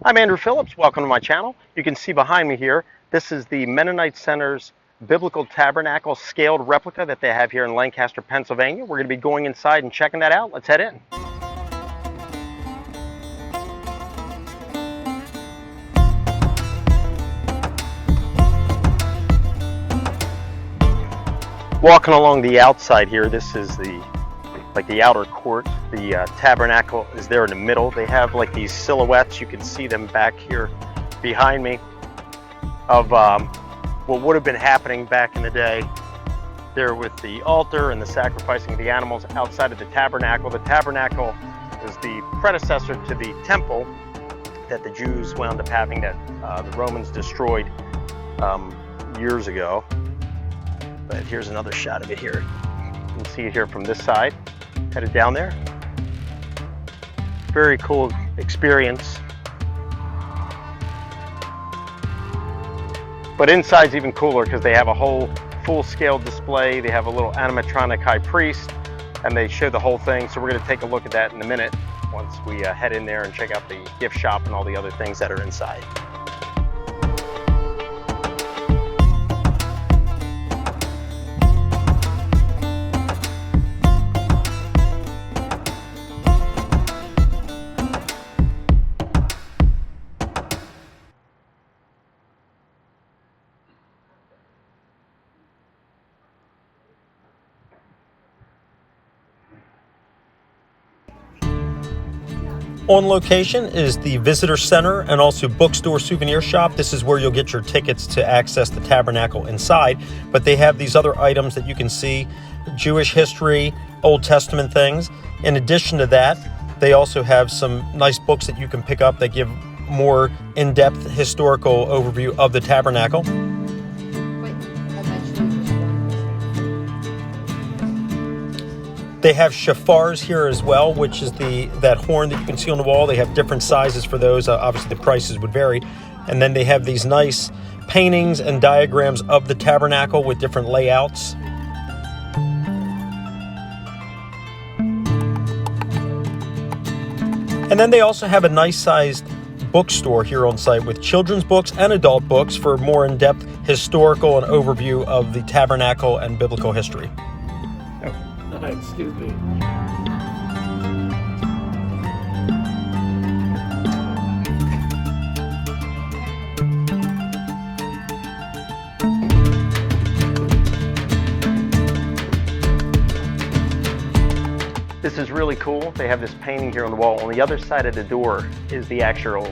I'm Andrew Phillips. Welcome to my channel. You can see behind me here, this is the Mennonite Center's Biblical Tabernacle scaled replica that they have here in Lancaster, Pennsylvania. We're going to be going inside and checking that out. Let's head in. Walking along the outside here, this is the outer court. The tabernacle is there in the middle. They have like these silhouettes. You can see them back here behind me of what would have been happening back in the day there with the altar and the sacrificing of the animals outside of the tabernacle. The tabernacle is the predecessor to the temple that the Jews wound up having that the Romans destroyed years ago. But here's another shot of it here. You can see it here from this side, headed down there. Very cool experience. But inside's even cooler because they have a whole full-scale display. They have a little animatronic high priest, and they show the whole thing. So we're going to take a look at that in a minute once we head in there and check out the gift shop and all the other things that are inside. On location is the visitor center and also bookstore souvenir shop. This is where you'll get your tickets to access the tabernacle inside. But they have these other items that you can see, Jewish history, Old Testament things. In addition to that, they also have some nice books that you can pick up that give more in-depth historical overview of the tabernacle. They have shafars here as well, which is that horn that you can see on the wall. They have different sizes for those. Obviously, the prices would vary. And then they have these nice paintings and diagrams of the tabernacle with different layouts. And then they also have a nice-sized bookstore here on site with children's books and adult books for more in-depth historical and overview of the tabernacle and biblical history. Excuse me. This is really cool. They have this painting here on the wall. On the other side of the door is the actual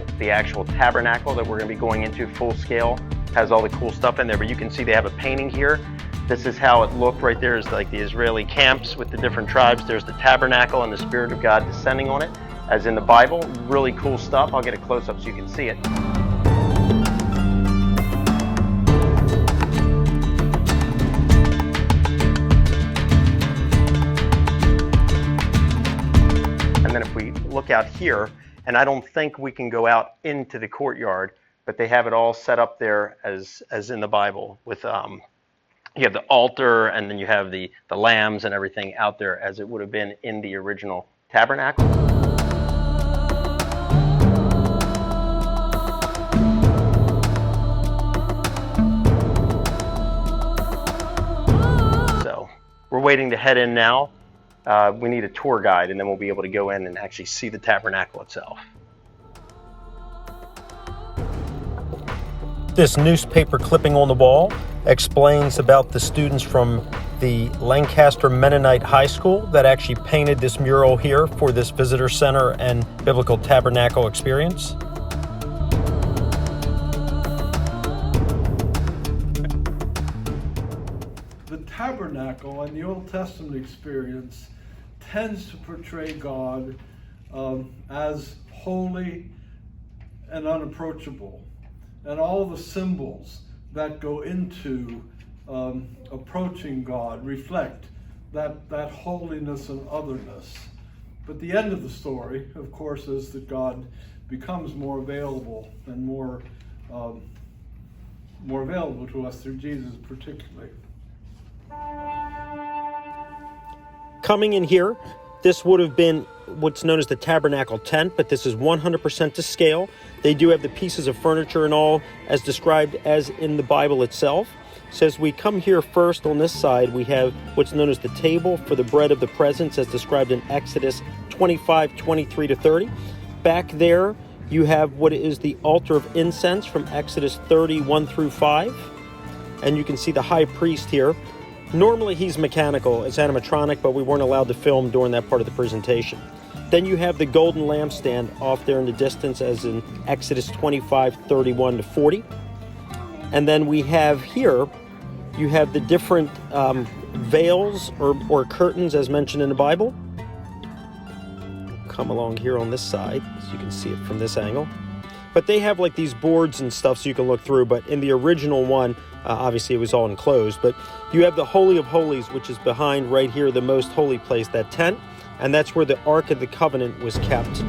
tabernacle that we're going to be going into full scale. Has all the cool stuff in there, but you can see they have a painting here. This is how it looked. Right there is like the Israeli camps with the different tribes. There's the tabernacle and the Spirit of God descending on it, as in the Bible. Really cool stuff. I'll get a close-up so you can see it. And then if we look out here, and I don't think we can go out into the courtyard, but they have it all set up there as in the Bible with you have the altar, and then you have the lambs and everything out there as it would have been in the original tabernacle. So we're waiting to head in now. We need a tour guide, and then we'll be able to go in and actually see the tabernacle itself. This newspaper clipping on the wall explains about the students from the Lancaster Mennonite High School that actually painted this mural here for this visitor center and biblical tabernacle experience. The tabernacle and the Old Testament experience tends to portray God as holy and unapproachable. And all the symbols that go into approaching God reflect that holiness and otherness. But the end of the story, of course, is that God becomes more available and more available to us through Jesus particularly. Coming in here, this would have been what's known as the tabernacle tent, but this is 100% to scale. They do have the pieces of furniture and all as described as in the Bible itself. So as we come here first on this side, we have what's known as the table for the bread of the presence as described in Exodus 25, 23 to 30. Back there, you have what is the altar of incense from Exodus 31 through 5. And you can see the high priest here. Normally he's mechanical, it's animatronic, but we weren't allowed to film during that part of the presentation. Then you have the golden lampstand off there in the distance as in Exodus 25, 31 to 40. And then we have here, you have the different veils or curtains as mentioned in the Bible. Come along here on this side so you can see it from this angle. But they have like these boards and stuff so you can look through, but in the original one, obviously it was all enclosed, but you have the Holy of Holies, which is behind right here, the most holy place, that tent, and that's where the Ark of the Covenant was kept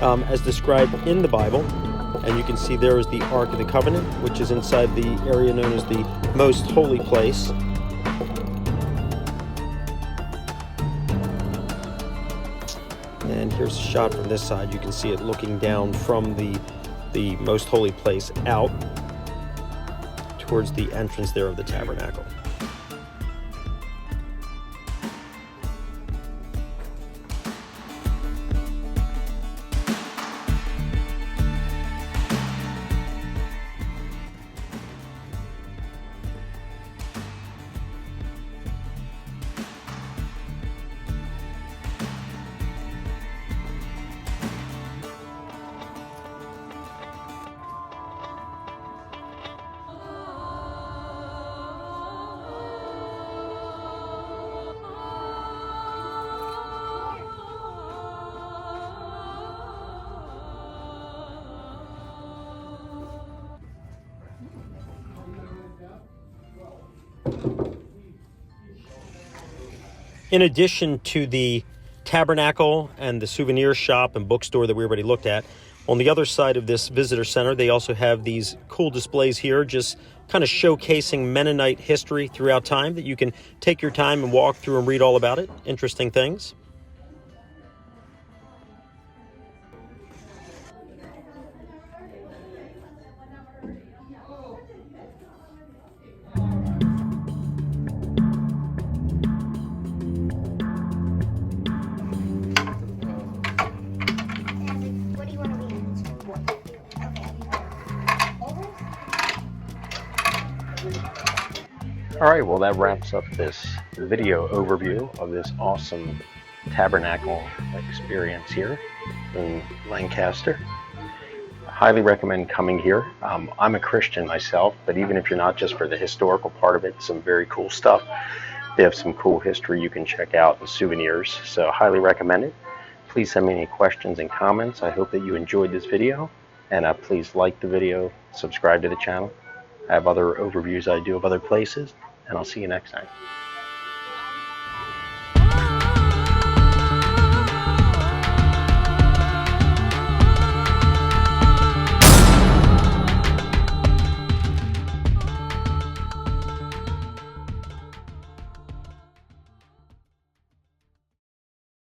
as described in the Bible. And you can see there is the Ark of the Covenant, which is inside the area known as the most holy place. And here's a shot from this side. You can see it looking down from the most holy place out towards the entrance there of the tabernacle. In addition to the tabernacle and the souvenir shop and bookstore that we already looked at, on the other side of this visitor center, they also have these cool displays here, just kind of showcasing Mennonite history throughout time that you can take your time and walk through and read all about it. Interesting things. All right, well, that wraps up this video overview of this awesome tabernacle experience here in Lancaster. I highly recommend coming here. I'm a Christian myself, but even if you're not, just for the historical part of it, some very cool stuff. They have some cool history you can check out and souvenirs, so highly recommend it. Please send me any questions and comments. I hope that you enjoyed this video, and please like the video, subscribe to the channel. I have other overviews I do of other places, and I'll see you next time.